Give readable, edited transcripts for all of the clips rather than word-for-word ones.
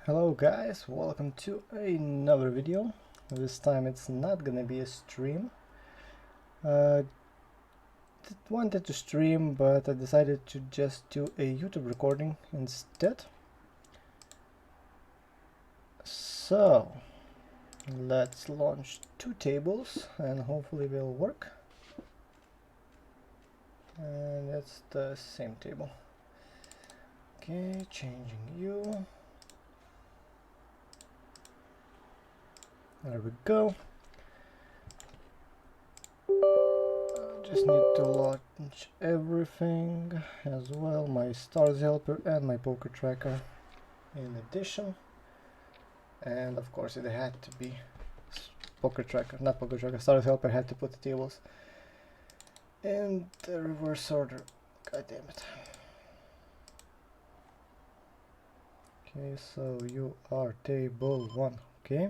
Hello guys, welcome to another video. This time it's not gonna be a stream. Wanted to stream, but I decided to just do a YouTube recording instead. So let's launch two tables and hopefully they'll work. And it's the same table. Okay, changing you. There we go. Just need to launch everything as well, my stars helper and my poker tracker in addition. And of course it had to be poker tracker, not poker tracker, stars helper had to put the tables in the reverse order. God damn it. Okay, so you are table 1, okay?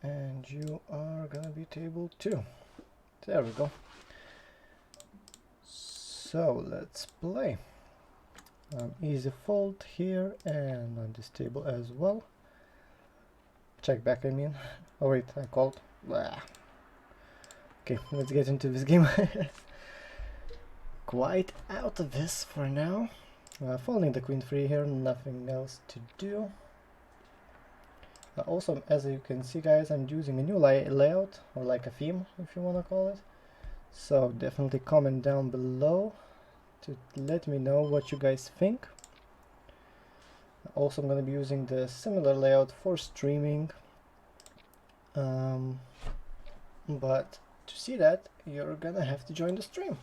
And you are gonna be table 2. There we go. So let's play. Easy fold here and on this table as well. Check back, I mean. Oh wait, I called. Blah. Okay, let's get into this game. Quite out of this for now. Folding the queen free here, nothing else to do. Also, as you can see guys, I'm using a new layout, or like a theme if you want to call it. So definitely comment down below to let me know what you guys think. Also, I'm going to be using the similar layout for streaming. But to see that, you're gonna have to join the stream.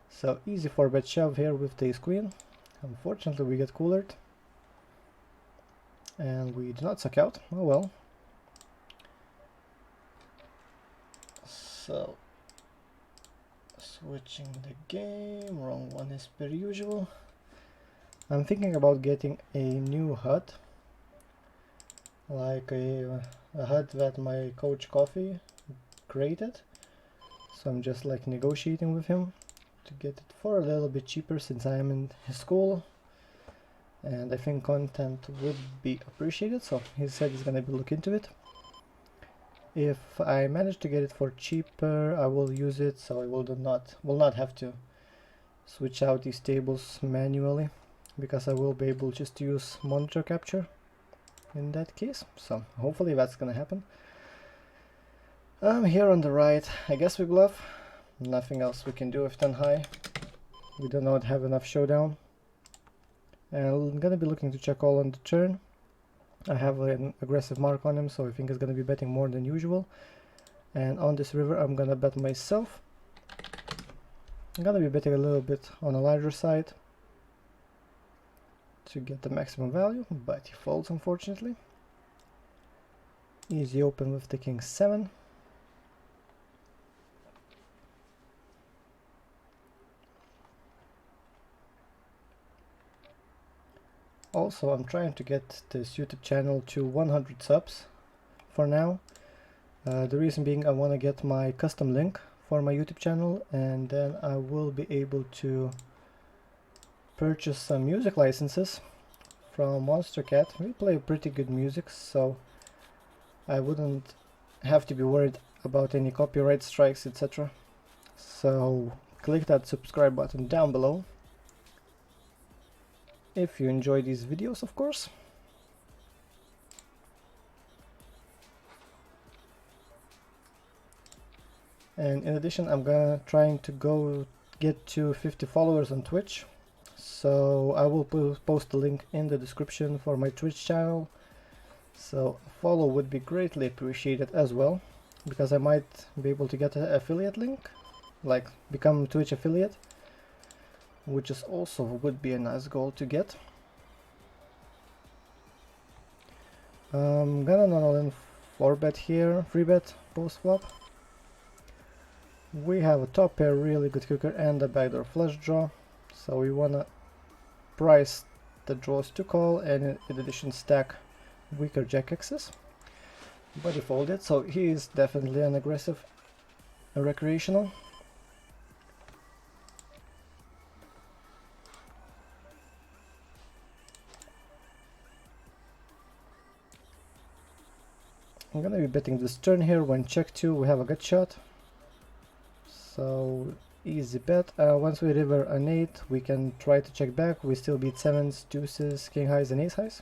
So easy 4-bet shove here with the ace queen. Unfortunately we get coolered. And we do not suck out. Oh well. So switching the game, wrong one as per usual. I'm thinking about getting a new HUD, like a HUD that my coach Coffee created. So I'm just like negotiating with him to get it for a little bit cheaper since I am in his school. And I think content would be appreciated, so he said he's gonna look into it. If I manage to get it for cheaper, I will use it, so I will not have to switch out these tables manually, because I will be able just to use monitor capture in that case. So hopefully that's gonna happen. Here on the right, I guess we bluff. Nothing else we can do with 10 high. We do not have enough showdown. And I'm gonna be looking to check all on the turn. I have an aggressive mark on him, so I think he's gonna be betting more than usual. And on this river I'm gonna bet myself. I'm gonna be betting a little bit on a larger side to get the maximum value, but he folds unfortunately. Easy open with the king 7. Also, I'm trying to get this YouTube channel to 100 subs for now. The reason being, I want to get my custom link for my YouTube channel, and then I will be able to purchase some music licenses from Monster Cat. We play pretty good music, so I wouldn't have to be worried about any copyright strikes, etc. So click that subscribe button down below if you enjoy these videos, of course. And in addition, I'm gonna trying to go get to 50 followers on Twitch, so I will post the link in the description for my Twitch channel. So follow would be greatly appreciated as well, because I might be able to get an affiliate link, like become Twitch affiliate, which is also would be a nice goal to get. I'm gonna not all in 4-bet here, 3-bet post flop. We have a top pair, really good kicker, and a backdoor flush draw, so we wanna price the draws to call and in addition stack weaker jack X's. But he folded, so he is definitely an aggressive recreational. I'm gonna be betting this turn here. When check 2 we have a gut shot, so easy bet. Once we river an 8 we can try to check back. We still beat 7s, deuces, king highs and ace highs.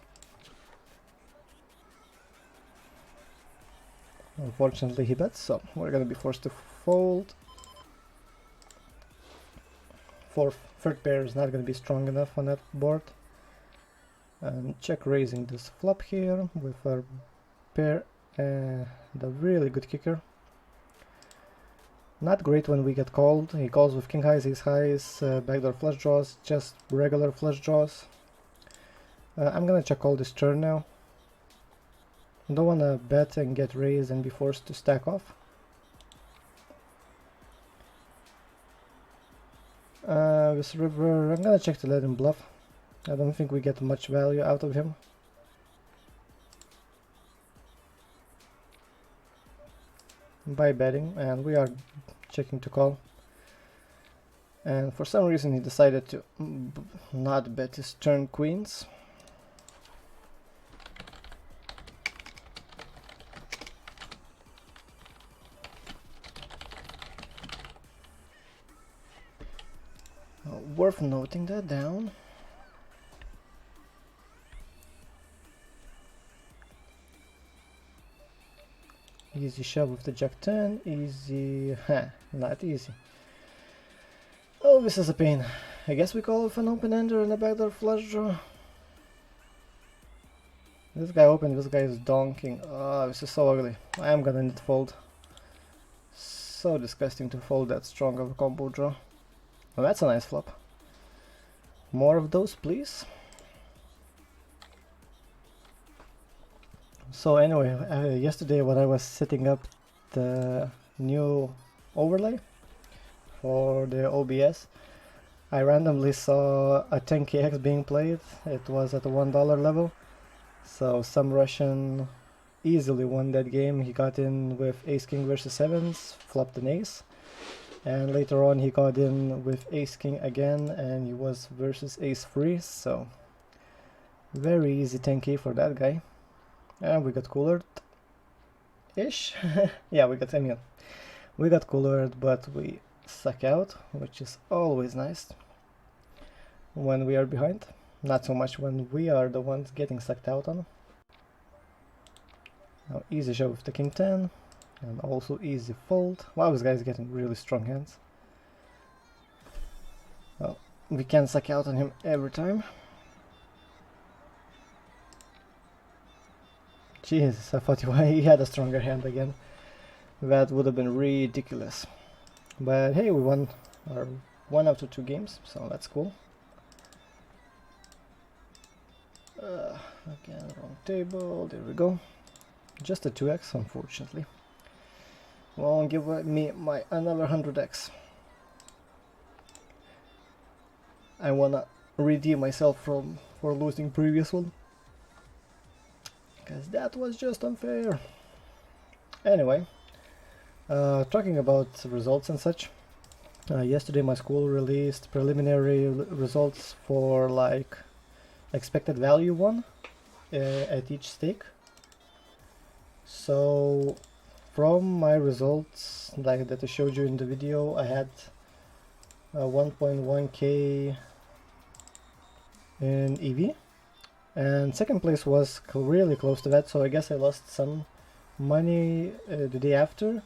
Unfortunately he bets, so we're gonna be forced to fold. Third pair is not gonna be strong enough on that board. And check raising this flop here with our pair, the really good kicker. Not great when we get called. He calls with king highs, ace highs, backdoor flush draws, just regular flush draws. I'm gonna check all this turn now. Don't wanna bet and get raised and be forced to stack off. This river, I'm gonna check to let him bluff. I don't think we get much value out of him. By betting, and we are checking to call. And for some reason he decided to not bet his turn queens. Worth noting that down. Easy shove with the jack 10, easy, not easy. Oh, this is a pain. I guess we call with an open-ender and a backdoor flush draw. This guy open, this guy is donking. Oh, this is so ugly. I am gonna need to fold. So disgusting to fold that strong of a combo draw. Well, that's a nice flop. More of those, please. So anyway, yesterday when I was setting up the new overlay for the OBS, I randomly saw a 10kx being played. It was at the $1 level. So some Russian easily won that game. He got in with ace king versus 7s, flopped an ace. And later on he got in with ace king again and he was versus ace 3, so very easy 10k for that guy. And we got coolered ish. Yeah, we got coolered, but we suck out, which is always nice when we are behind. Not so much when we are the ones getting sucked out on. Now easy shove with the king 10. And also easy fold. Wow, this guy's getting really strong hands. Well, we can suck out on him every time. Jesus, I thought he had a stronger hand again. That would have been ridiculous. But hey, we won our 1 out of 2 games, so that's cool. Again, wrong table, there we go. Just a 2x, unfortunately. Won't give me my another 100x. I wanna redeem myself for losing previous one, because that was just unfair. Anyway, talking about results and such, yesterday my school released preliminary results for like expected value one at each stake. So from my results like that I showed you in the video, I had 1.1k in EV, and second place was really close to that, so I guess I lost some money the day after.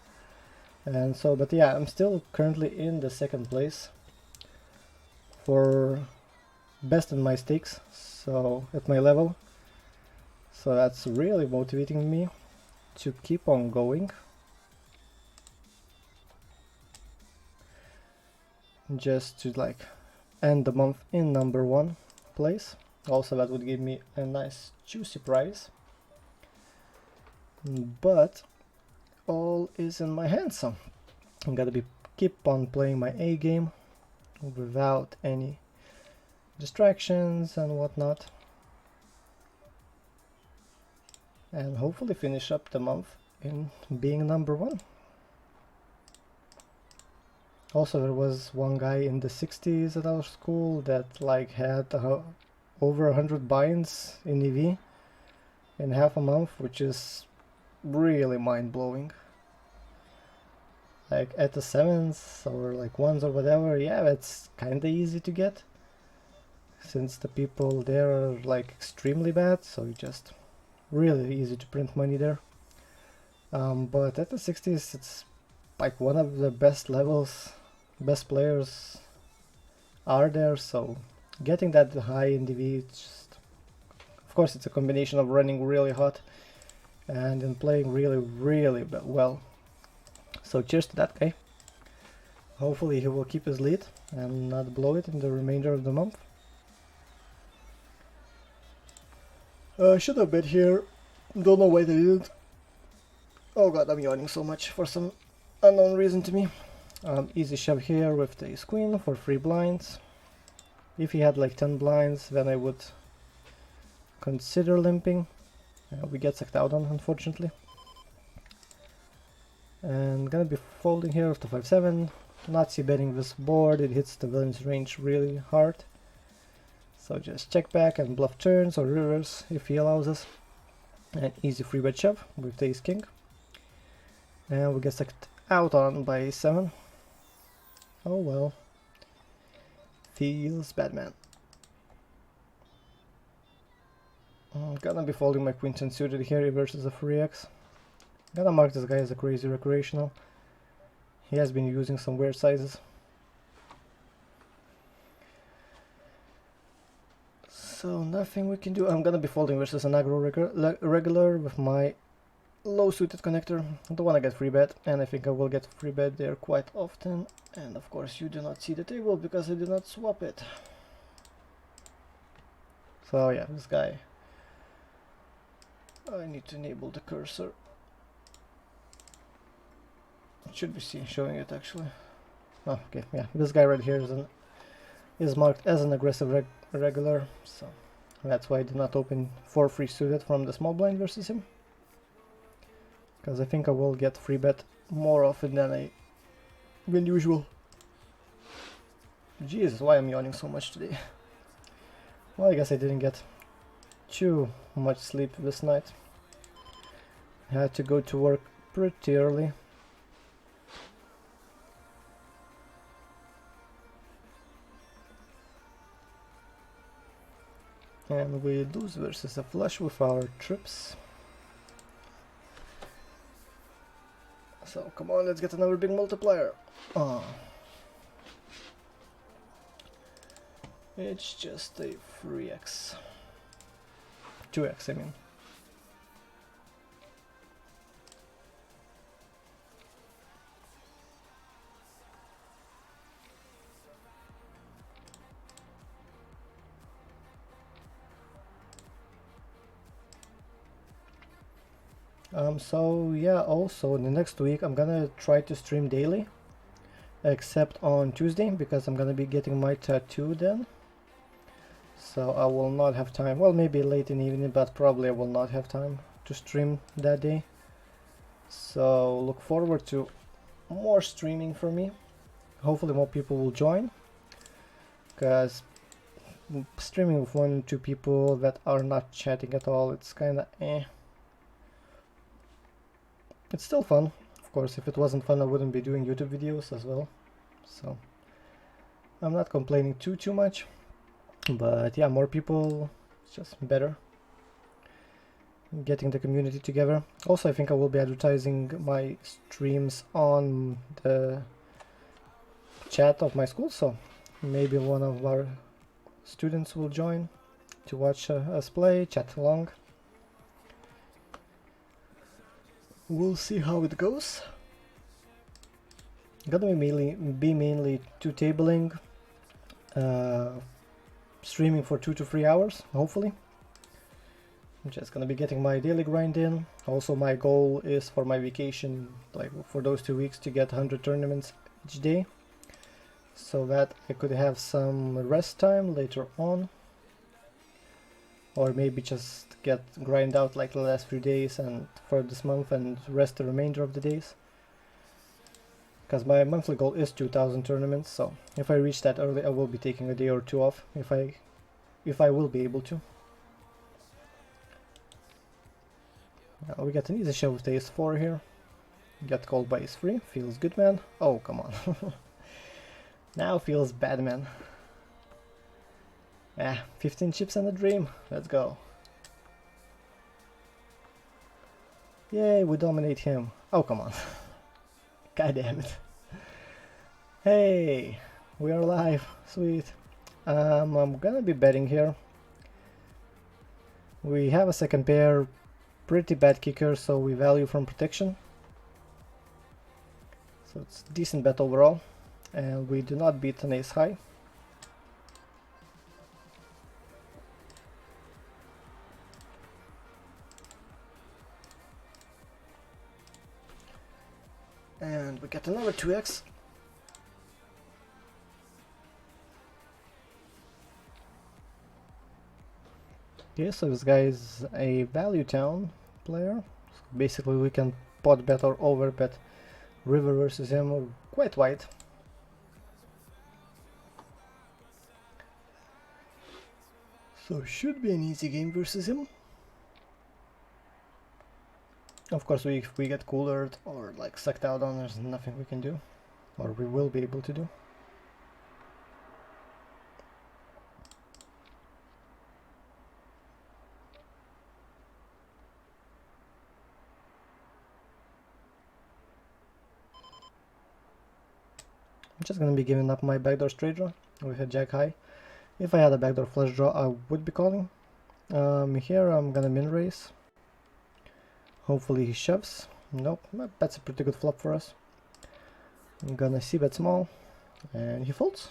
And so, but yeah, I'm still currently in the second place for best in my stakes, so at my level. So that's really motivating me to keep on going. Just to like end the month in #1 place. Also that would give me a nice juicy prize. But all is in my hands, so I'm gonna keep on playing my A game without any distractions and whatnot, and hopefully finish up the month in being #1. Also, there was one guy in the 60s at our school that like had over 100 binds in EV in half a month, which is really mind-blowing. Like at the 7s or like 1s or whatever, yeah, that's kinda easy to get, since the people there are like extremely bad, so you just really easy to print money there. But at the 60s, it's like one of the best levels, best players are there, so getting that high in DV, it's just, of course, it's a combination of running really hot and then playing really well. So cheers to that guy. Hopefully he will keep his lead and not blow it in the remainder of the month. Should have bet here, don't know why they didn't. Oh god, I'm yawning so much for some unknown reason to me. Easy shove here with the ace queen for 3 blinds. If he had like 10 blinds, then I would consider limping. We get sucked out on, unfortunately. And gonna be folding here with the 5-7. Not see betting this board, it hits the villain's range really hard. So just check back and bluff turns or rivers if he allows us. And easy free bet shove with the ace king. And we get sucked out on by 7. Oh well. Feels bad, man. I'm gonna be folding my queen 10 suited here versus a 3x. Gonna mark this guy as a crazy recreational. He has been using some weird sizes. So nothing we can do. I'm gonna be folding versus an aggro regular with my low suited connector. I don't wanna get free bet, and I think I will get free bet there quite often. And of course you do not see the table because I did not swap it. So yeah, this guy. I need to enable the cursor. Should be showing it actually. Oh, okay, yeah. This guy right here is marked as an aggressive regular, so that's why I did not open 4 free suited from the small blind versus him. Because I think I will get free bet more often than usual. Jesus, why I'm yawning so much today? Well, I guess I didn't get too much sleep this night. I had to go to work pretty early. And we lose versus a flush with our trips. So come on, let's get another big multiplier. Oh. It's just a 3x. 2x, I mean. So yeah, also the next week I'm gonna try to stream daily, except on Tuesday, because I'm gonna be getting my tattoo then. So I will not have time, well, maybe late in the evening, but probably I will not have time to stream that day. So look forward to more streaming for me. Hopefully more people will join, because streaming with 1 or 2 people that are not chatting at all, it's kinda eh. It's still fun. Of course, if it wasn't fun I wouldn't be doing YouTube videos as well. So I'm not complaining too much. But yeah, more people, it's just better. Getting the community together. Also, I think I will be advertising my streams on the chat of my school, so maybe one of our students will join to watch us play, chat along. We'll see how it goes. Gonna be mainly two-tabling, streaming for 2 to 3 hours, hopefully. I'm just gonna be getting my daily grind in. Also, my goal is for my vacation, like for those 2 weeks, to get 100 tournaments each day, so that I could have some rest time later on. Or maybe just grind out like the last few days and for this month and rest the remainder of the days. Because my monthly goal is 2000 tournaments, so if I reach that early I will be taking a day or 2 off if I will be able to. We got an easy shove with ace 4 here. Got called by ace 3. Feels good, man. Oh, come on. Now feels bad, man. 15 chips and a dream. Let's go. Yay, we dominate him. Oh, come on. God damn it. Hey, we are alive. Sweet. I'm gonna be betting here. We have a second pair, pretty bad kicker, so we value from protection. So it's decent bet overall, and we do not beat an ace high. And we get another 2x. Okay, so this guy is a value town player. So basically we can pot bet or over bet river versus him quite wide. So should be an easy game versus him. Of course, if we get coolered or like sucked out on, there's nothing we can do, or we will be able to do. I'm just gonna be giving up my backdoor straight draw with a jack high. If I had a backdoor flush draw, I would be calling. Here I'm gonna min raise. Hopefully he shoves. Nope, that's a pretty good flop for us. I'm gonna see bet small, and he folds.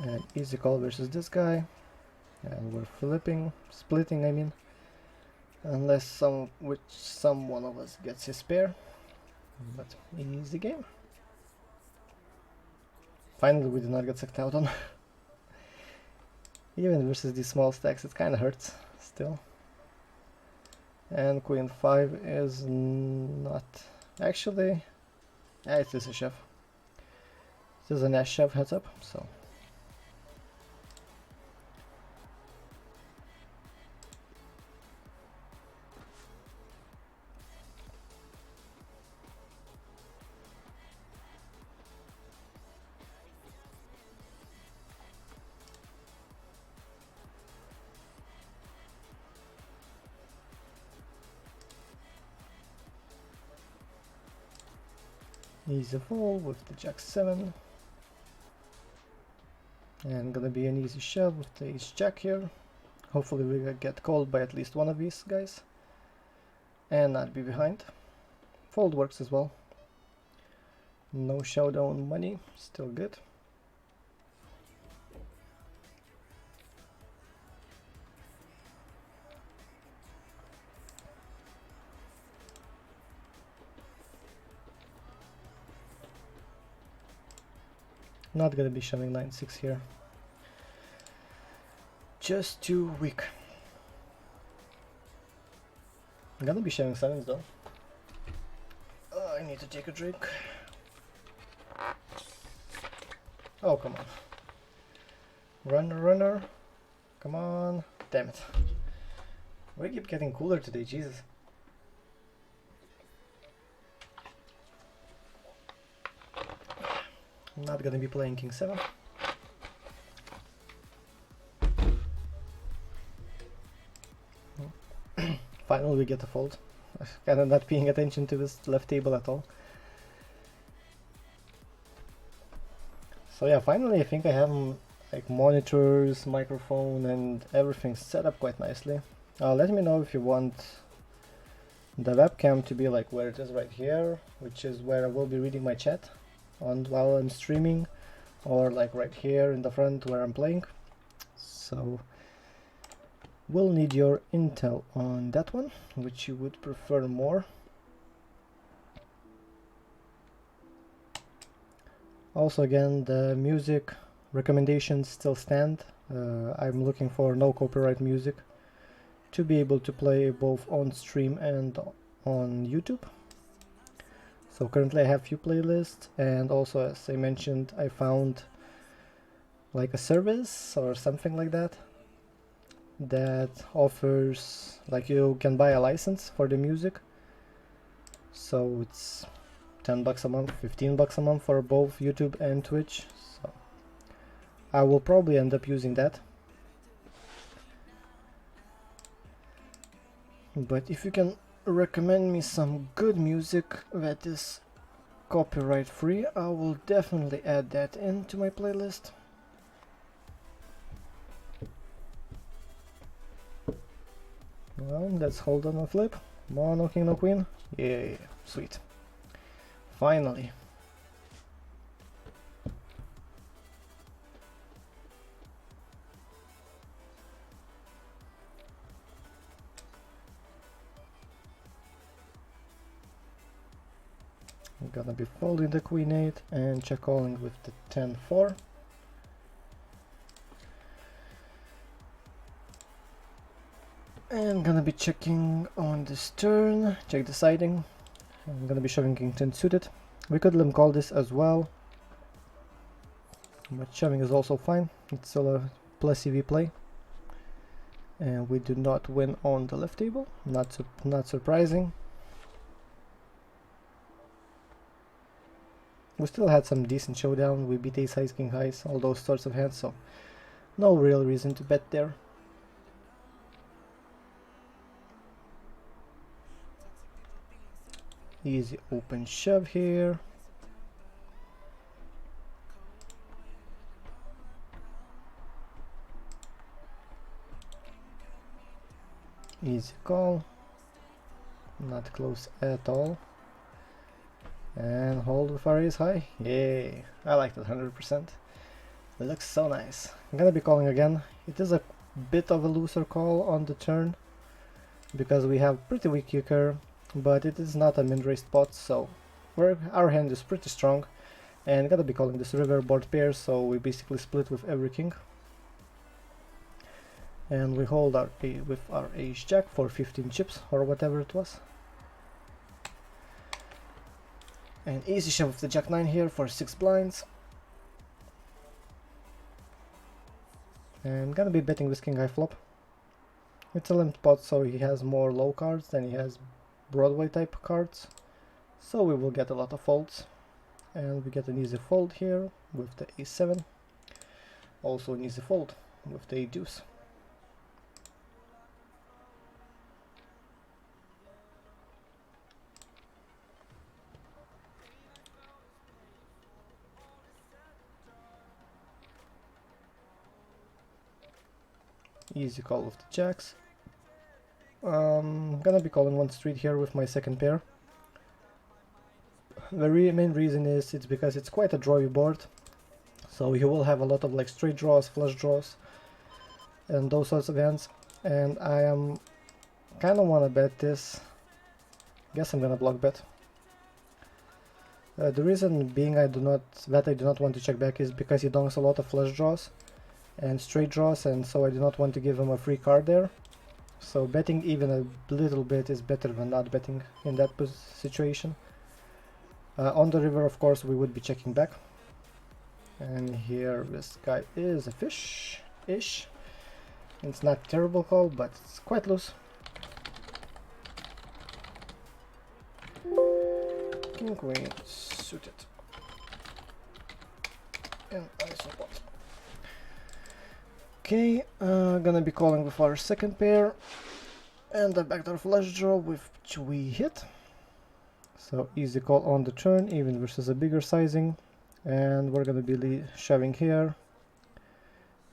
And easy call versus this guy, and we're splitting I mean, unless some one of us gets his pair, but easy game. Finally we did not get sucked out on. Even versus these small stacks it kinda hurts still. And queen 5 is not actually, it is a shove. It is an ash shove, heads up, so. Easy fold with the jack 7, and gonna be an easy shove with the ace jack here. Hopefully we get called by at least one of these guys and not be behind. Fold works as well. No showdown money, still good. Not gonna be shoving 9-6 here. Just too weak. I'm gonna be shoving 7s though. I need to take a drink. Oh, come on. Runner. Come on. Damn it. We keep getting cooler today, Jesus. I'm not gonna be playing king 7. Finally we get a fold. I'm kinda not paying attention to this left table at all. So yeah, finally I think I have like monitors, microphone and everything set up quite nicely. Let me know if you want the webcam to be like where it is right here, which is where I will be reading my chat on while I'm streaming, or like right here in the front where I'm playing. So we'll need your intel on that one, which you would prefer more. Also, again, the music recommendations still stand. I'm looking for no copyright music to be able to play both on stream and on YouTube. So currently I have few playlists, and also as I mentioned, I found like a service or something like that that offers, like, you can buy a license for the music. So it's 10 bucks a month, 15 bucks a month for both YouTube and Twitch. So I will probably end up using that. But if you can recommend me some good music that is copyright free, I will definitely add that into my playlist. Well, let's hold on a flip. Come on, no king, no queen. Yeah, sweet. Finally. I'm gonna be folding the queen 8 and check calling with the 10-4. And gonna be checking on this turn, check deciding. I'm gonna be shoving king 10 suited. We could limp call this as well, but shoving is also fine. It's still a plus EV play. And we do not win on the left table, not surprising. We still had some decent showdown. We beat ace highs, king highs, all those sorts of hands, so no real reason to bet there. Easy open shove here. Easy call. Not close at all. And hold with our ace high. Yay! I like that 100%. It looks so nice. I'm gonna be calling again. It is a bit of a looser call on the turn because we have pretty weak kicker, but it is not a min-raised spot, so our hand is pretty strong. And gotta be calling this river board pair, so we basically split with every king. And we hold with our ace jack for 15 chips or whatever it was. And easy shove with the jack 9 here for 6 blinds. And I'm gonna be betting this king high flop. It's a limped pot, so he has more low cards than he has Broadway type cards. So we will get a lot of folds. And we get an easy fold here with the ace7. Also an easy fold with the deuce. Easy call with the jacks. Gonna be calling one street here with my second pair. The main reason is it's because it's quite a drawy board, so you will have a lot of like straight draws, flush draws, and those sorts of hands. And I am kind of want to bet this. Guess I'm gonna block bet. The reason being I do not want to check back is because he donks a lot of flush draws and straight draws, and so I do not want to give him a free card there. So betting even a little bit is better than not betting in that situation. On the river, of course, we would be checking back. And here this guy is a fish-ish. It's not a terrible call, but it's quite loose. King, queen, suited. And isopot. Okay, gonna be calling with our second pair. And a backdoor flush draw which we hit. So easy call on the turn, even versus a bigger sizing. And we're gonna be shoving here.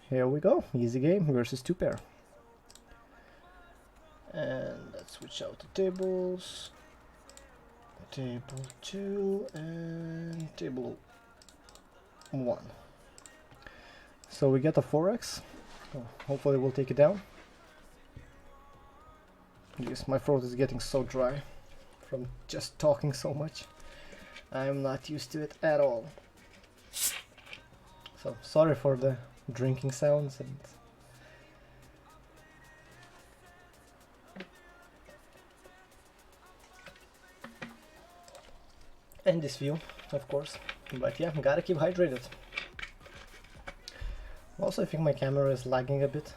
Here we go, easy game versus two pair. And let's switch out the tables. Table 2 and table 1. So we get a 4x. Oh, hopefully we'll take it down. Yes, my throat is getting so dry from just talking so much. I'm not used to it at all. So sorry for the drinking sounds and and this view, of course. But yeah, gotta keep hydrated. Also, I think my camera is lagging a bit.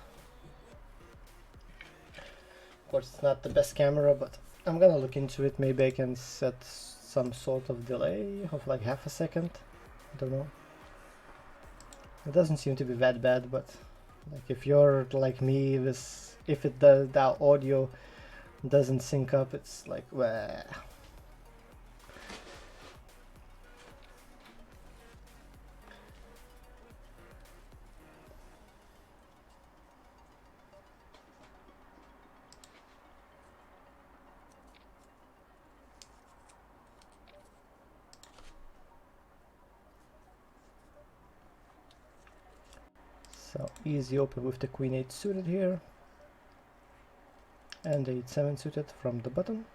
Of course, it's not the best camera, but I'm gonna look into it. Maybe I can set some sort of delay of like half a second. I don't know. It doesn't seem to be that bad, but like if you're like me, if it does, that audio doesn't sync up, it's like, well. So easy open with the queen 8 suited here, and the 8-7 suited from the button.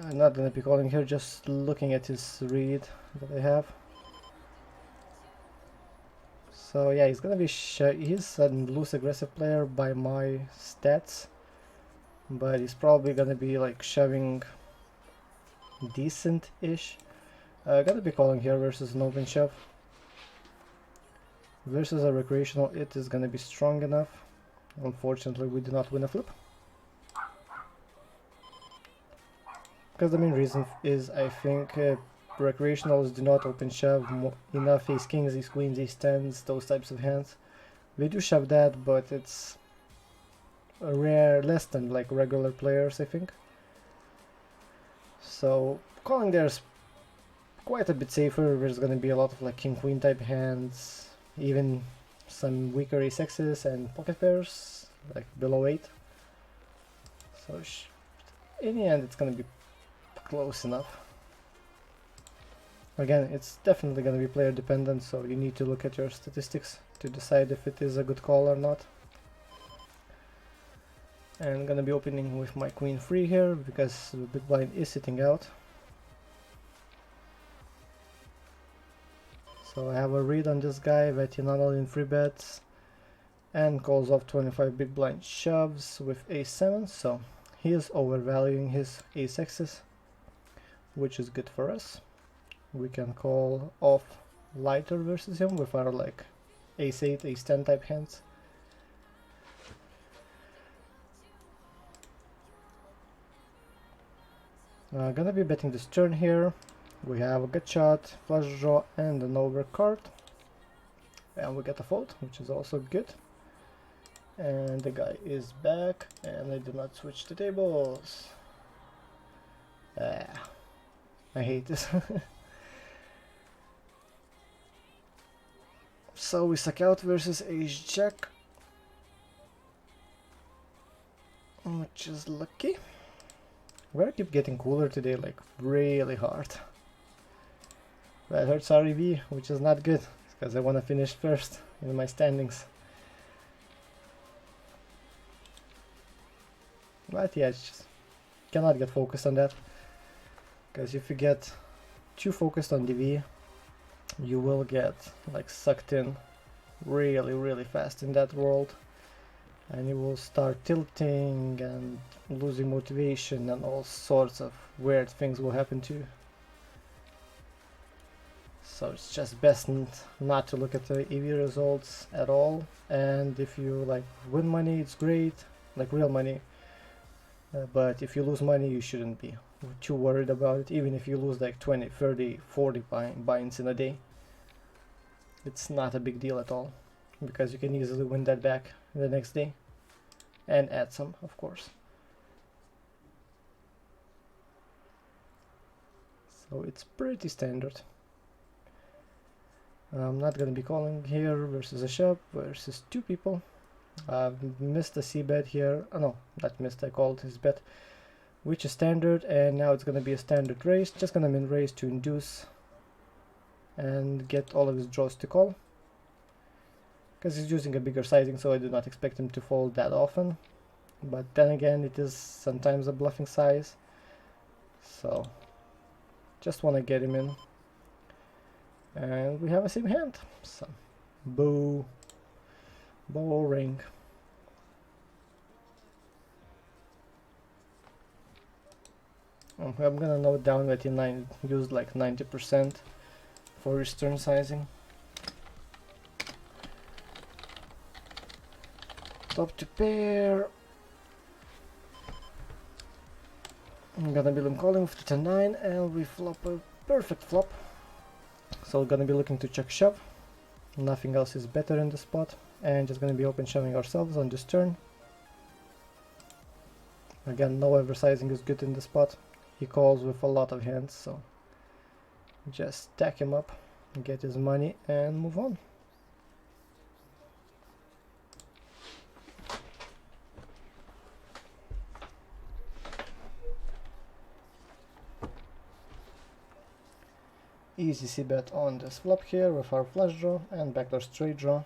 I'm not gonna be calling here, just looking at his read that I have. So yeah, he's gonna be he's a loose aggressive player by my stats, but he's probably gonna be like shoving decent-ish. Gonna be calling here versus an open shove. Versus a recreational, it is gonna be strong enough. Unfortunately, we did not win a flip. Because the main reason is, I think, recreationals do not open shove enough ace kings, ace queens, ace tens, those types of hands. We do shove that, but it's a rare, less than like regular players, I think. So calling there is quite a bit safer. There's gonna be a lot of like king queen type hands, even some weaker ace x's and pocket pairs, like below 8. So in the end, it's gonna be close enough. Again, it's definitely going to be player dependent, so you need to look at your statistics to decide if it is a good call or not. And I'm going to be opening with my queen free here because the big blind is sitting out. So I have a read on this guy that he not only in free bets and calls off 25 big blind shoves with ace-7, so he is overvaluing his ace x's, which is good for us. We can call off lighter versus him with our like ace-8, ace-10 type hands. Gonna be betting this turn here. We have a gut shot, flush draw, and an over card. And we get a fold, which is also good. And the guy is back, and I did not switch the tables. I hate this. So we suck out versus ace jack, which is lucky. We're keep getting cooler today, like really hard. That hurts REV, which is not good, because I want to finish first in my standings. But yeah, it's just cannot get focused on that, because if you get too focused on DV, you will get like sucked in really fast in that world, and you will start tilting and losing motivation, and all sorts of weird things will happen to you. So it's just best not to look at the EV results at all. And if you like win money, it's great, like real money, but if you lose money, you shouldn't be too worried about it. Even if you lose like 20, 30, 40 binds in a day, it's not a big deal at all, because you can easily win that back the next day and add some, of course. So it's pretty standard. I'm not gonna be calling here versus a shove versus two people. I've missed a c bet here. Oh no, not missed, I called his bet, which is standard, and now it's gonna be a standard raise. Just gonna min raise to induce and get all of his draws to call, because he's using a bigger sizing, so I do not expect him to fold that often. But then again, it is sometimes a bluffing size, so just want to get him in. And we have a same hand, so boring. I'm gonna note down that he used like 90% for his turn sizing. Top to pair. I'm gonna be calling with the 10-9 and we flop a perfect flop. So we're gonna be looking to check shove. Nothing else is better in the spot. And just gonna be open shoving ourselves on this turn. Again, no oversizing is good in the spot. He calls with a lot of hands, so just stack him up, get his money and move on. Easy c-bet on this flop here with our flush draw and backdoor straight draw.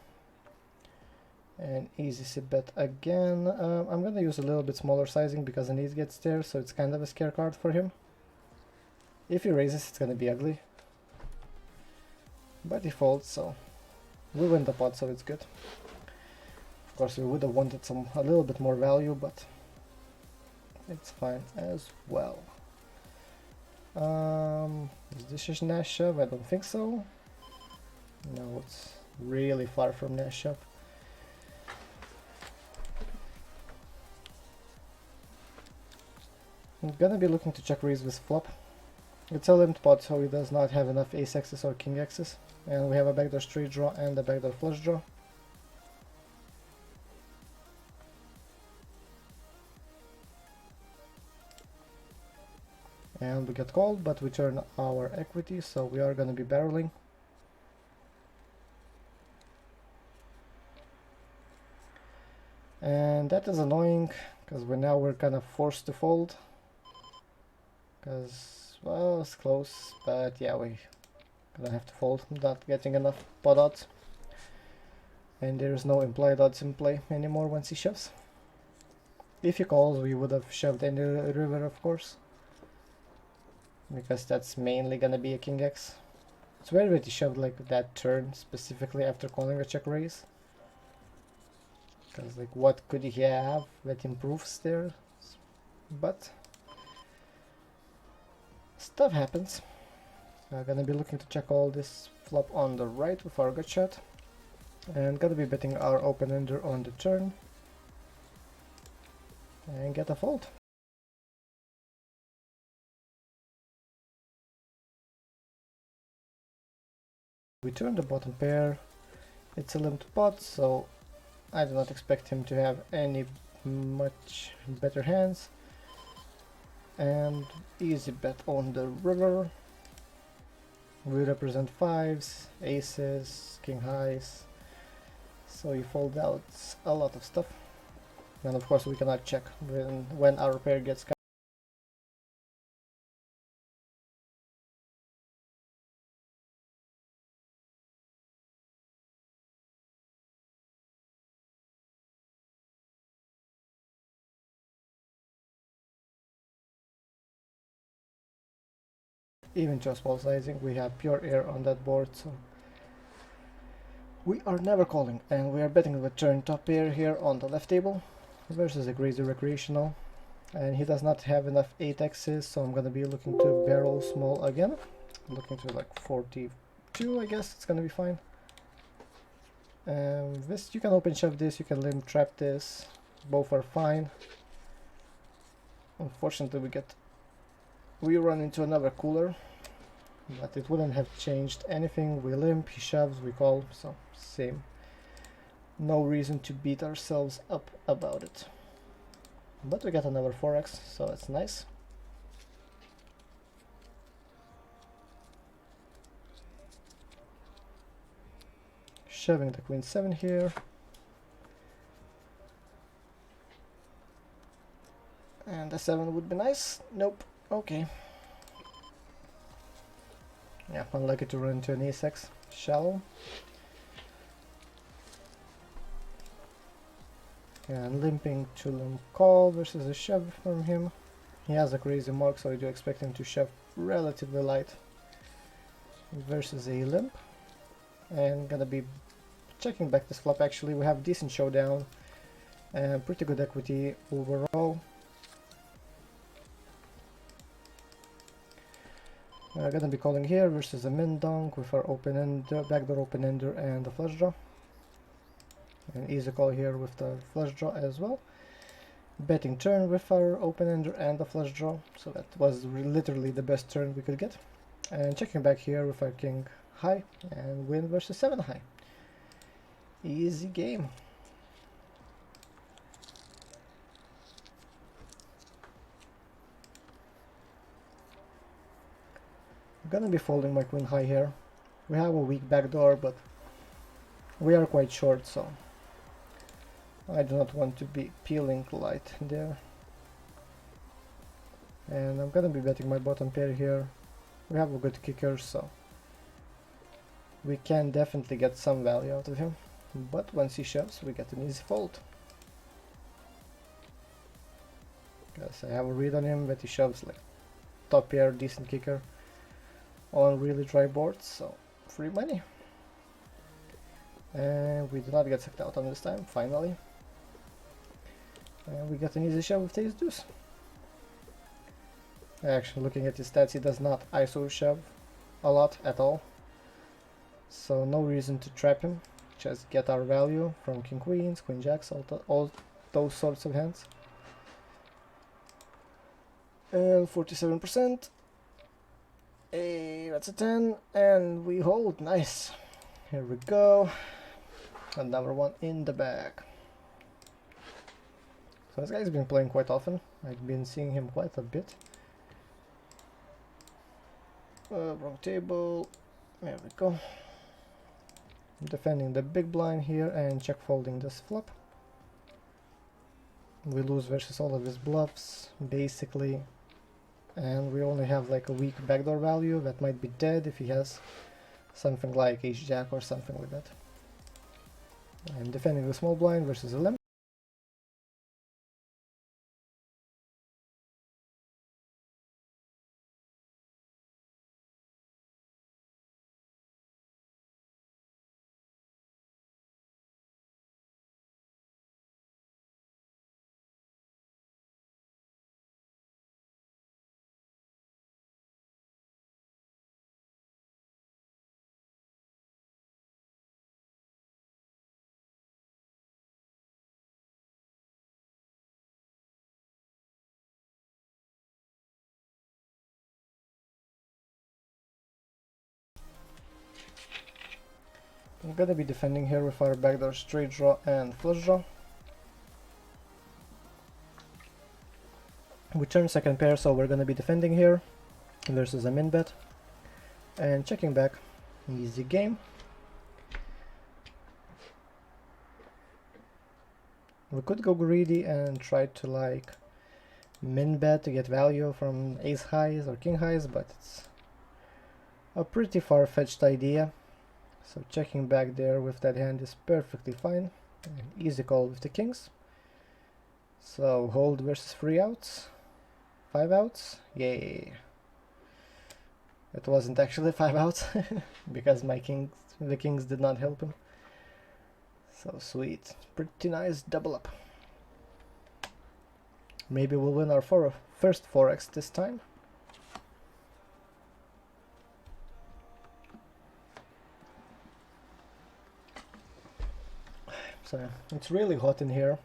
And easy c-bet again. I'm gonna use a little bit smaller sizing because the knees gets there, so it's kind of a scare card for him. If he raises, it's gonna be ugly. But he folds, so we win the pot, so it's good. Of course, we would have wanted a little bit more value, but it's fine as well. Is this a Nash shove? I don't think so. No, it's really far from Nash shove. I'm gonna be looking to check raise with flop. It's a limped pot, so he does not have enough ace axis or king axis. And we have a backdoor straight draw and a backdoor flush draw. And we get called, but we turn our equity, so we are going to be barreling. And that is annoying, because we're kind of forced to fold. Because, well, it's close, but yeah, we're gonna have to fold, not getting enough pot odds. And there's no implied odds in play anymore once he shoves. If he calls, we would have shoved any river, of course. Because that's mainly gonna be a king x. It's weird that he shoved like that turn specifically after calling a check raise. Because like what could he have that improves there? But stuff happens. I'm gonna be looking to check all this flop on the right with our gut shot. And gonna be betting our open ender on the turn. And get a fold. We turn the bottom pair. It's a limped pot, so I do not expect him to have any much better hands. And easy bet on the river. We represent fives, aces, king highs, so you fold out a lot of stuff. And of course we cannot check when our pair gets cut. Even to a small sizing, we have pure air on that board, so we are never calling, and we are betting the turn top pair here on the left table versus a crazy recreational. And he does not have enough 8x's, so I'm gonna be looking to barrel small again. I'm looking to like 42, I guess it's gonna be fine. This, you can open shove this, you can limb trap this, both are fine. Unfortunately we run into another cooler, but it wouldn't have changed anything. We limp, he shoves, we call, so same. No reason to beat ourselves up about it. But we get another 4x, so that's nice. Shoving the queen 7 here. And the 7 would be nice. Nope. Okay. Yeah, unlucky to run into an ace-x. Shallow. And limping to limp call versus a shove from him. He has a crazy mark, so I do expect him to shove relatively light versus a limp. And gonna be checking back this flop. Actually, we have decent showdown and pretty good equity overall. We're gonna be calling here versus a min donk with our open ender, backdoor open ender and the flush draw. An easy call here with the flush draw as well. Betting turn with our open ender and the flush draw, so that was literally the best turn we could get. And checking back here with our king high and win versus 7 high. Easy game. I'm gonna be folding my queen high here. We have a weak backdoor, but we are quite short, so I do not want to be peeling light there. And I'm gonna be betting my bottom pair here. We have a good kicker, so we can definitely get some value out of him. But once he shoves, we get an easy fold. Because I have a read on him that he shoves like top pair, decent kicker on really dry boards, so free money. And we do not get sucked out on this time, finally. And we get an easy shove with ace deuce. Actually, looking at his stats, he does not ISO shove a lot at all. So no reason to trap him. Just get our value from king queens, queen jacks, all those sorts of hands. And 47%. Hey, that's a 10, and we hold. Nice. Here we go. Another one in the bag. So this guy's been playing quite often. I've been seeing him quite a bit. Wrong table. There we go. Defending the big blind here and check folding this flop. We lose versus all of his bluffs, basically. And we only have like a weak backdoor value that might be dead if he has something like ace-jack or something like that. I'm defending the small blind versus a limp. I'm gonna be defending here with our backdoor straight draw and flush draw. We turn second pair, so we're gonna be defending here versus a min bet. And checking back, easy game. We could go greedy and try to like min bet to get value from ace highs or king highs, but it's a pretty far-fetched idea. So checking back there with that hand is perfectly fine. And easy call with the kings. So hold versus 3 outs. 5 outs. Yay. It wasn't actually 5 outs because the kings did not help him. So sweet. Pretty nice double up. Maybe we'll win our first 4x this time. So it's really hot in here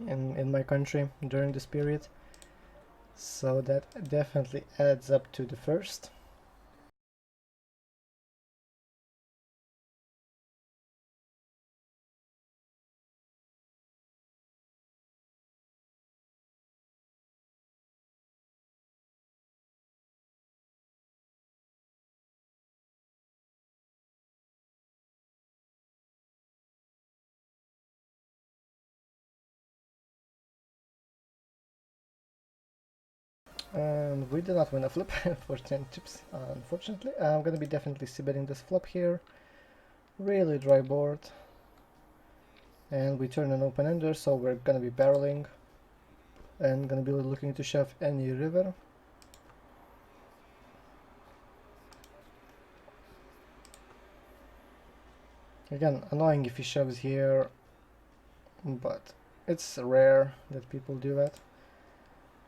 in my country during this period, so that definitely adds up to the first. And we did not win a flip for 10 chips, unfortunately. I'm gonna be definitely c-betting this flop here. Really dry board. And we turn an open ender, so we're gonna be barreling. And gonna be looking to shove any river. Again, annoying if he shoves here, but it's rare that people do that.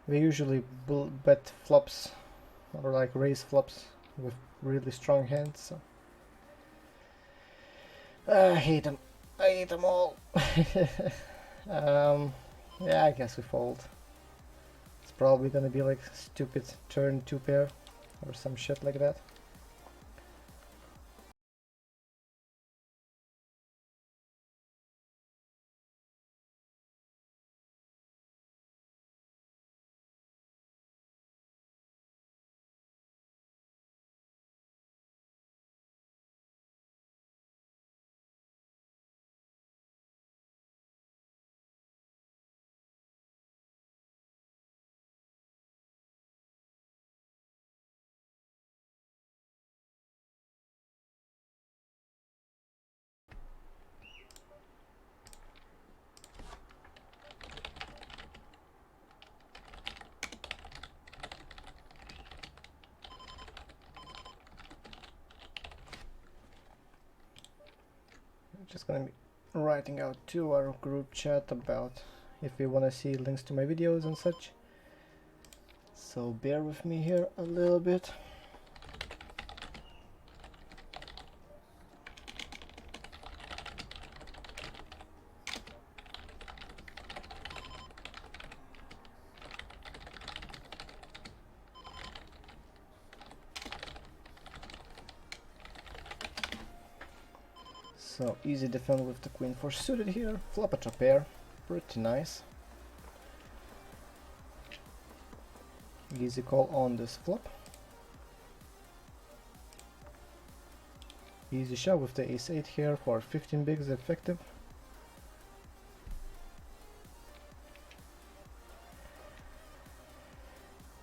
We usually bet flops, or like raise flops, with really strong hands. So I hate them. I hate them all. Yeah, I guess we fold. It's probably gonna be like stupid turn 2 pair or some shit like that. Just gonna be writing out to our group chat about if you want to see links to my videos and such. So bear with me here a little bit. So easy defend with the queen 4 suited here, flop a top pair, pretty nice. Easy call on this flop. Easy shove with the ace 8 here for 15 bigs effective.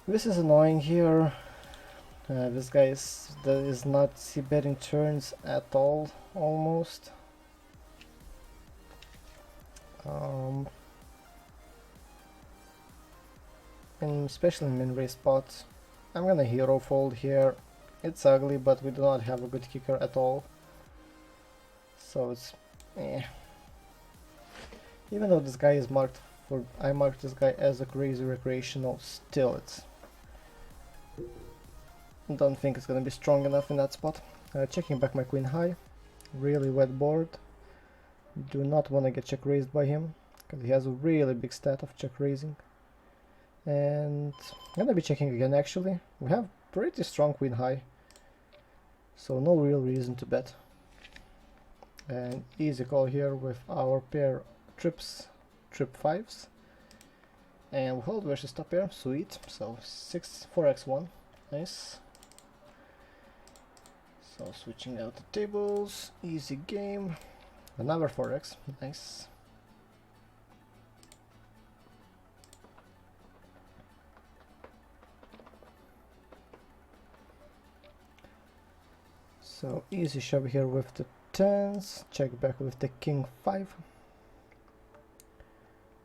This is annoying here. This guy is not c-betting turns at all, almost. And especially in min-raise spots. I'm gonna hero fold here. It's ugly, but we do not have a good kicker at all. So it's even though this guy is marked for, I marked this guy as a crazy recreational, still it's, don't think it's gonna be strong enough in that spot. Checking back my queen high, really wet board. Do not want to get check raised by him because he has a really big stat of check raising. And I'm gonna be checking again. Actually, we have pretty strong queen high, so no real reason to bet. And easy call here with our pair trips, trip 5s, and we hold versus top pair, sweet. So 4x1, nice. So switching out the tables, easy game, another 4x, nice. So easy shove here with the 10s, check back with the king 5.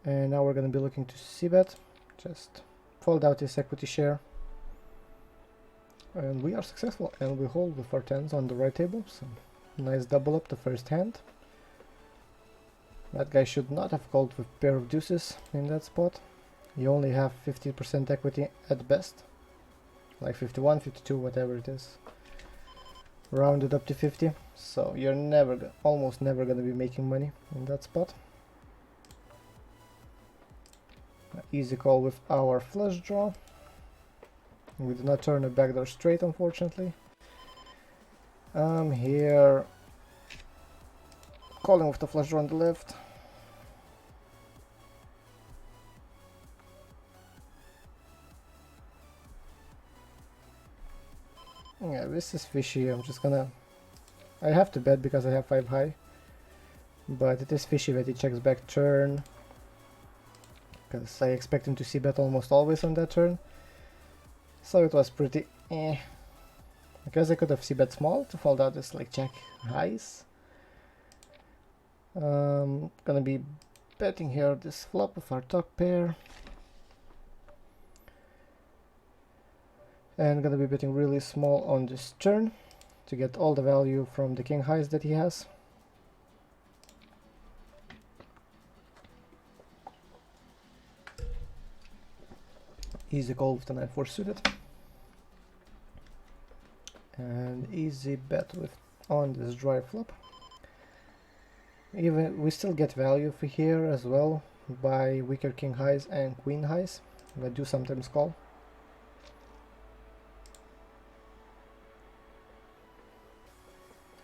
And now we're going to be looking to c-bet, just fold out this equity share. And we are successful, and we hold with our 10s on the right table, so nice double up the first hand. That guy should not have called with pair of deuces in that spot. You only have 50% equity at best, like 51, 52, whatever it is. Rounded up to 50, so you're almost never gonna be making money in that spot. Easy call with our flush draw. We did not turn a backdoor straight, unfortunately. Here calling with the flush draw on the left. Yeah, this is fishy. I have to bet because I have 5 high, but it is fishy that he checks back turn, because I expect him to see bet almost always on that turn. So it was pretty because I could have c-bet small to fold out this like check highs. Gonna be betting here this flop with our top pair. And gonna be betting really small on this turn to get all the value from the king highs that he has. Easy call with the 9-4 suited. And easy bet with on this dry flop. Even we still get value for here as well by weaker king highs and queen highs. I do sometimes call.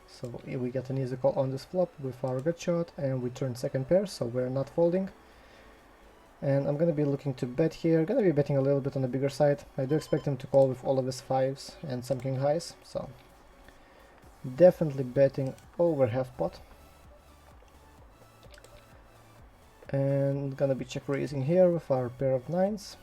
So we get an easy call on this flop with our gut shot, and we turn second pair, so we're not folding. And I'm gonna be looking to bet here. Gonna be betting a little bit on the bigger side. I do expect him to call with all of his fives and some king highs, so definitely betting over half pot. And gonna be check raising here with our pair of nines.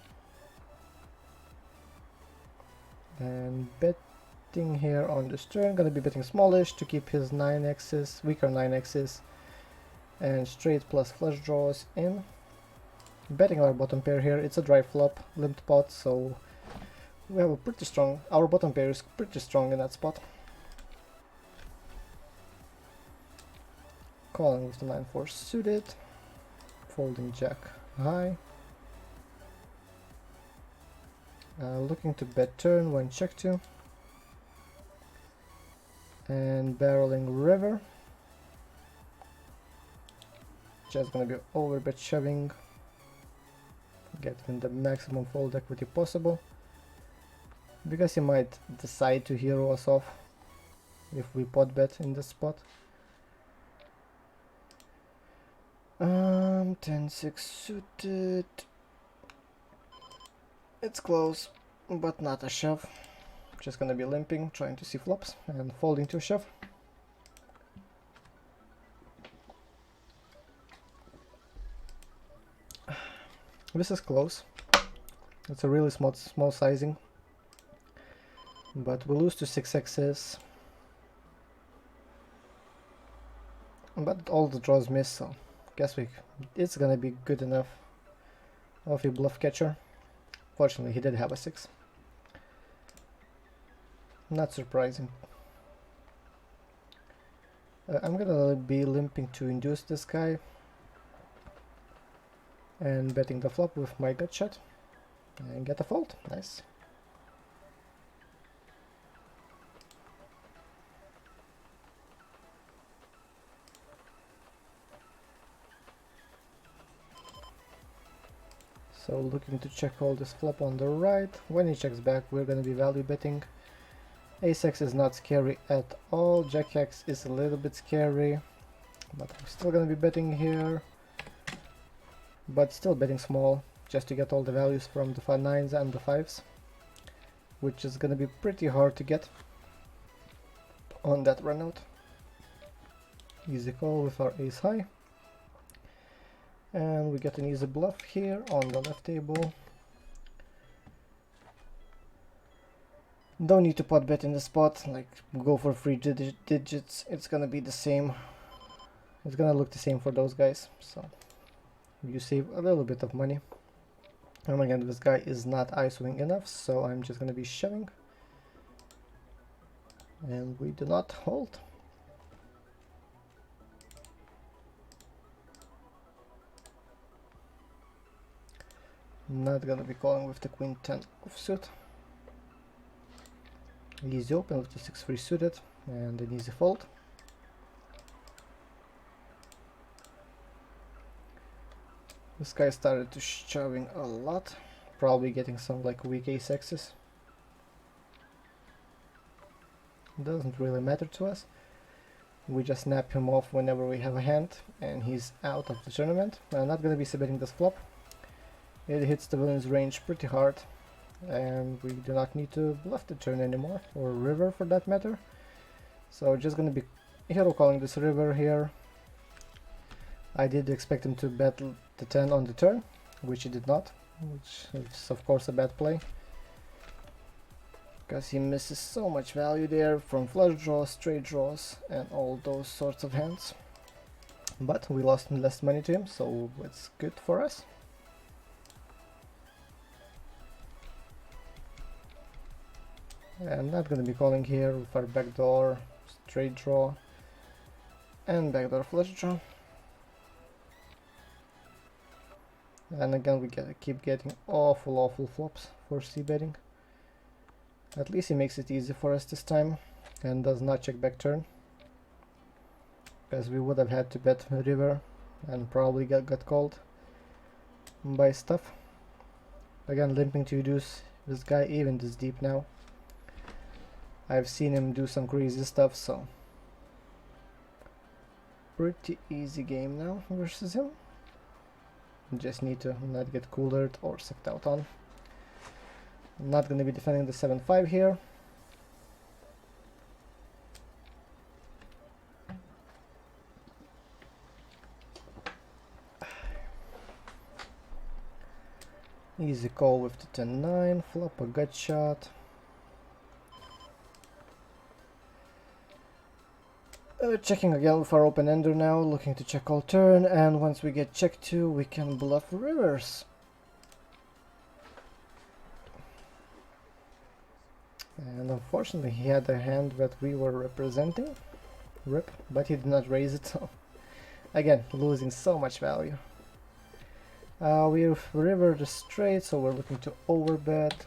And betting here on this turn, gonna be betting smallish to keep his 9x's, weaker 9x's, and straight plus flush draws in. Betting our bottom pair here. It's a dry flop, limped pot, so we have a pretty strong, our bottom pair is pretty strong in that spot. Calling with the 9-4 suited, folding jack high. Looking to bet turn when check to, and barreling river. Just gonna be over bet shoving, getting the maximum fold equity possible, because he might decide to hero us off if we pot bet in this spot. 10-6 suited. It's close, but not a shove. Just gonna be limping, trying to see flops, and folding to a shove. This is close. It's a really small sizing, but we lose to 6x's. But all the draws miss, so guess it's gonna be good enough of a bluff catcher. Fortunately, he did have a 6. Not surprising. I'm gonna be limping to induce this guy and betting the flop with my gut shot and get a fold. Nice. So looking to check all this flop on the right. When he checks back, we're gonna be value betting. Ace-X is not scary at all. Jack-X is a little bit scary, but I'm still gonna be betting here. But still betting small, just to get all the values from the 9s and the 5s, which is gonna be pretty hard to get on that run out. Easy call with our ace high. And we get an easy bluff here on the left table. Don't need to pot bet in the spot, like go for free digits. It's gonna be the same. It's gonna look the same for those guys, so you save a little bit of money. And again, this guy is not ISOing enough, so I'm just gonna be shoving. And we do not hold. Not gonna be calling with the queen 10 offsuit. Easy open with the 6-3 suited and an easy fold. This guy started to shoving a lot, probably getting some like weak ace-X's. Doesn't really matter to us. We just snap him off whenever we have a hand, and he's out of the tournament. I'm not gonna be submitting this flop. It hits the villain's range pretty hard, and we do not need to bluff the turn anymore, or river for that matter. So just gonna be hero calling this river here. I did expect him to bet the 10 on the turn, which he did not, which is of course a bad play, because he misses so much value there from flush draws, straight draws, and all those sorts of hands. But we lost less money to him, so it's good for us. I'm not going to be calling here with our backdoor straight draw and backdoor flush draw. And again, we keep getting awful flops for c-betting. At least he makes it easy for us this time and does not check back turn, because we would have had to bet river and probably got called by stuff. Again, limping to reduce this guy even this deep now. I've seen him do some crazy stuff, so pretty easy game now versus him. Just need to not get coolered or sucked out on. I'm not going to be defending the 7-5 here. Easy call with the 10-9, flop a gut shot. Checking again with our open ender now, looking to check all turn, and once we get checked to, we can bluff rivers. And unfortunately he had a hand that we were representing, rip, but he did not raise it, so again, losing so much value. We've rivered the straight, so we're looking to overbet.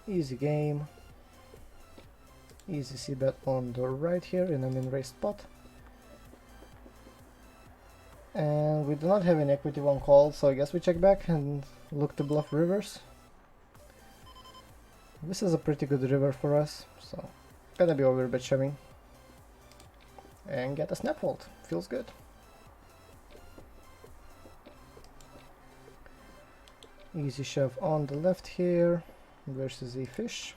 Easy game. Easy c-bet on the right here in a min-raise spot. And we do not have any equity one call, so I guess we check back and look to bluff rivers. This is a pretty good river for us, so gonna be overbet shoving. And get a snap fold. Feels good. Easy shove on the left here versus a fish.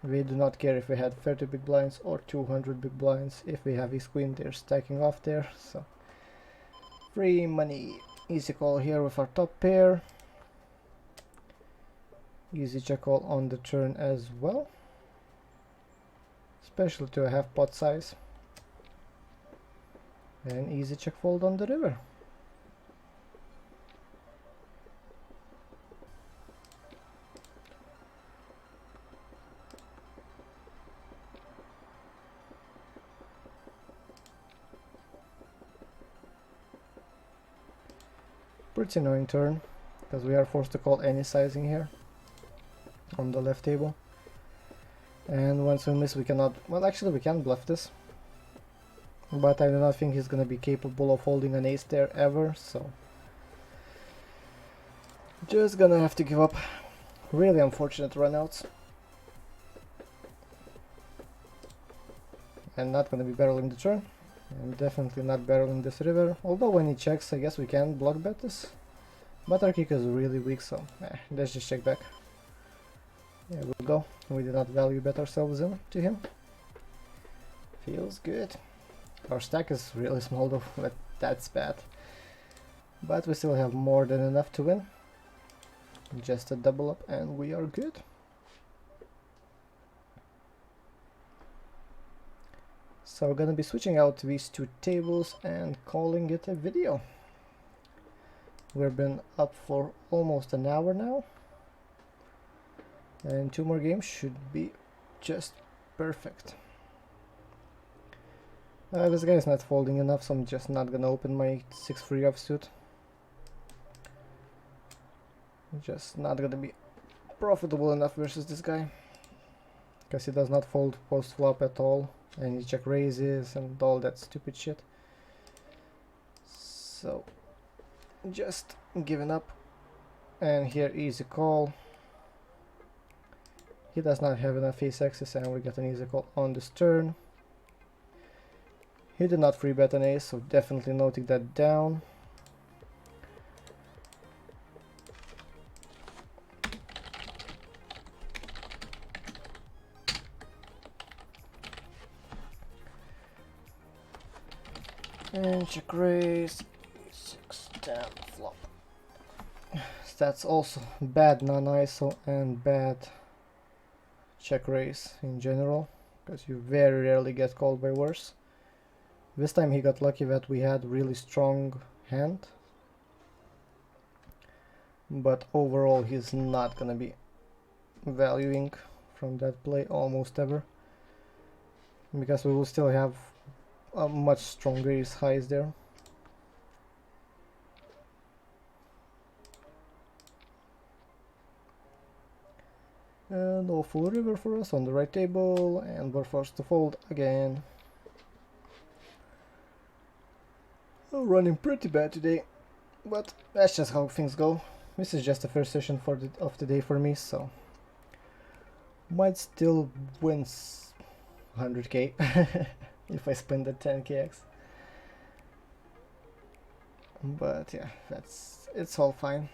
We do not care if we had 30 big blinds or 200 big blinds. If we have ace queen, they're stacking off there, so free money. Easy call here with our top pair. Easy check call on the turn as well, especially to a half pot size. And easy check fold on the river. Pretty annoying turn, because we are forced to call any sizing here on the left table. And once we miss, we cannot, well, actually we can bluff this, but I do not think he's gonna be capable of holding an ace there ever, so just gonna have to give up. Really unfortunate runouts. And not gonna be barreling the turn. I'm definitely not barreling this river, although when he checks I guess we can block bet this. But our kick is really weak, so let's just check back. There we go. We did not value bet ourselves in to him. Feels good. Our stack is really small though, but that's bad. But we still have more than enough to win. Just a double up and we are good. So we're gonna be switching out these two tables and calling it a video. We've been up for almost an hour now, and 2 more games should be just perfect. This guy is not folding enough, so I'm just not gonna open my 6-3 offsuit. Just not gonna be profitable enough versus this guy, because he does not fold post flop at all. And you check raises and all that stupid shit. So just giving up. And here easy call. He does not have enough ace access, and we get an easy call on this turn. He did not free bet an ace, so definitely noting that down. And check raise, 6, 10, flop. That's also bad non-ISO and bad check raise in general, because you very rarely get called by worse. This time he got lucky that we had really strong hand, but overall he's not gonna be valuing from that play almost ever, because we will still have a much stronger ace highs there. And no full river for us on the right table, and we're forced to fold again. Oh, running pretty bad today, but that's just how things go. This is just the first session of the day for me, so might still win 100k if I spend the 10kx. But yeah, it's all fine.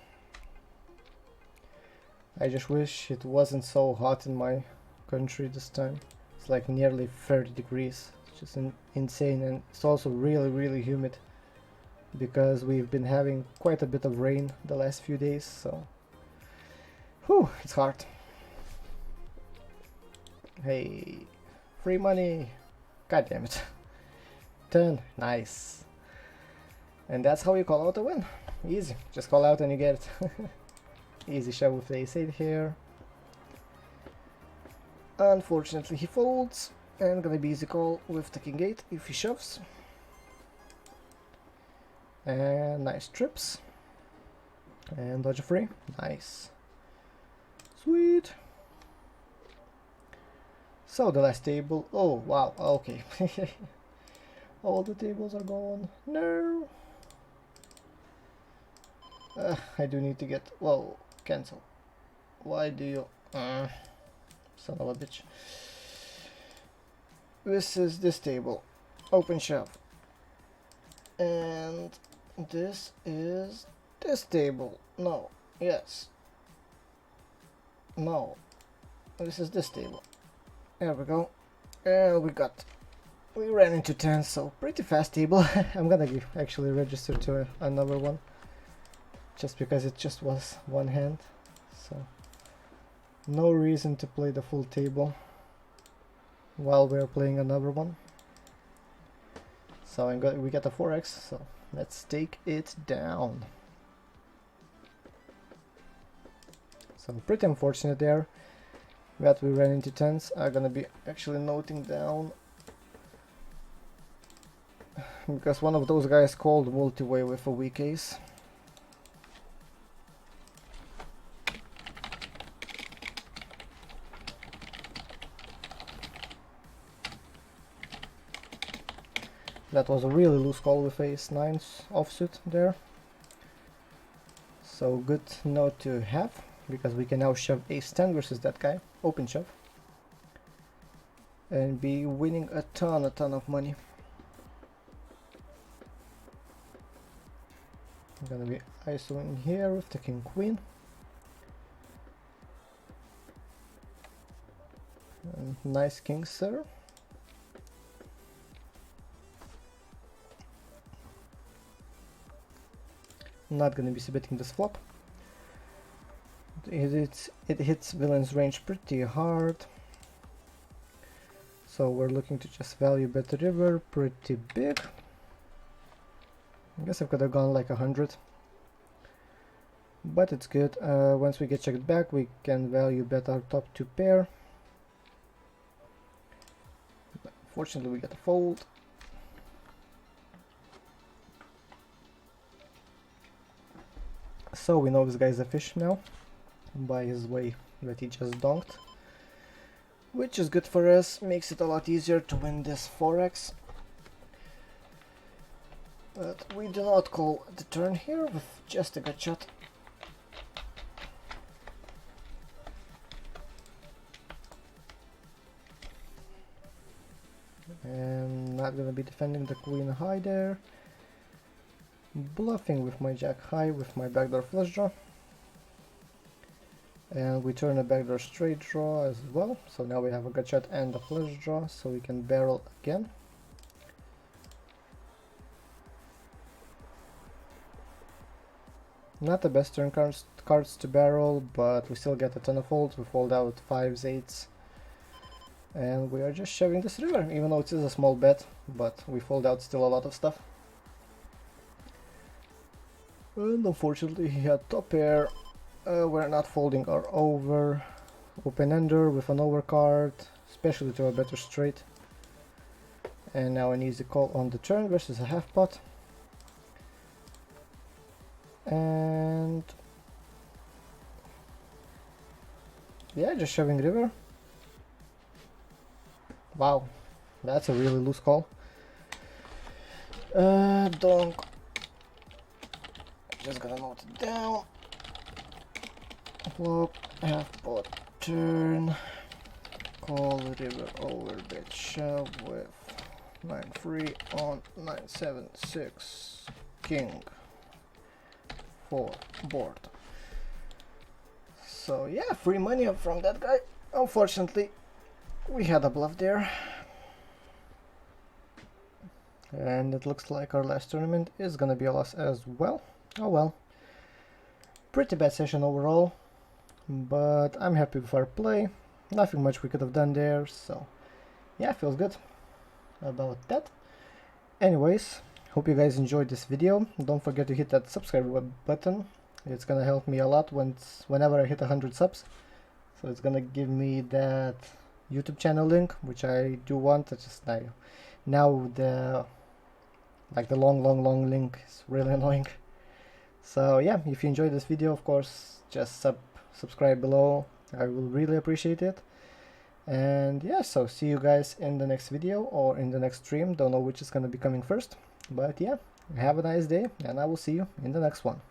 I just wish it wasn't so hot in my country this time. It's like nearly 30 degrees, it's just insane, and it's also really humid because we've been having quite a bit of rain the last few days, so whew, it's hard. Hey, free money! God damn it. 10, nice. And that's how you call out a win. Easy, just call out and you get it. Easy shove with the ace-8 here. Unfortunately he folds, and gonna be easy call with the king-8 if he shoves. And nice trips. And dodge a free, nice. Sweet. So the last table, oh wow, okay. All the tables are gone, no. I do need to get, whoa, cancel. Why do you, son of a bitch. This is this table, open shove. And this is this table, no, yes. No, this is this table. There we go. And we ran into 10, so pretty fast table. I'm gonna actually register to another one, just because it just was one hand, so no reason to play the full table while we're playing another one. So we got a 4x, so let's take it down. So pretty unfortunate there that we ran into 10s. I'm gonna be actually noting down, because one of those guys called multi-way with a weak ace. That was a really loose call with ace-9 offsuit there. So good note to have, because we can now shove ace-10 versus that guy, open shove, and be winning a ton of money. I'm gonna be ISOing here with the king queen. And nice king, sir. Not gonna be betting this flop. It hits villain's range pretty hard. So we're looking to just value bet the river pretty big. I guess I could have gone like 100. But it's good. Once we get checked back, we can value bet our top 2 pair. Fortunately, we get a fold. So we know this guy's a fish now, by his way that he just donked. Which is good for us, makes it a lot easier to win this 4x. But we do not call the turn here with just a gut shot. And not gonna be defending the queen high there. Bluffing with my jack high with my backdoor flush draw. And we turn a backdoor straight draw as well. So now we have a gut shot and a flush draw, so we can barrel again. Not the best turn cards to barrel, but we still get a ton of folds. We fold out 5s, 8s. And we are just shoving this river, even though it is a small bet, but we fold out still a lot of stuff. And unfortunately he had top pair. We're not folding our over. Open-ender with an overcard, especially to a better straight. And now an easy call on the turn versus a half pot. And yeah, just shoving river. Wow, that's a really loose call. Donk. Just gonna note it down. Flop, half pot, turn. Call river over bet shove with 9-3 on 9-7-6 king 4 board. So yeah, free money from that guy. Unfortunately, we had a bluff there. And it looks like our last tournament is gonna be a loss as well. Oh well. Pretty bad session overall, but I'm happy with our play. Nothing much we could have done there, so yeah, feels good about that. Anyways, hope you guys enjoyed this video. Don't forget to hit that subscribe button. It's gonna help me a lot whenever I hit 100 subs. So it's gonna give me that YouTube channel link, which I do want. It's just now the long link is really annoying. So yeah, if you enjoyed this video, of course, just subscribe below. I will really appreciate it. And yeah, so see you guys in the next video or in the next stream. Don't know which is gonna be coming first, but yeah, have a nice day, and I will see you in the next one.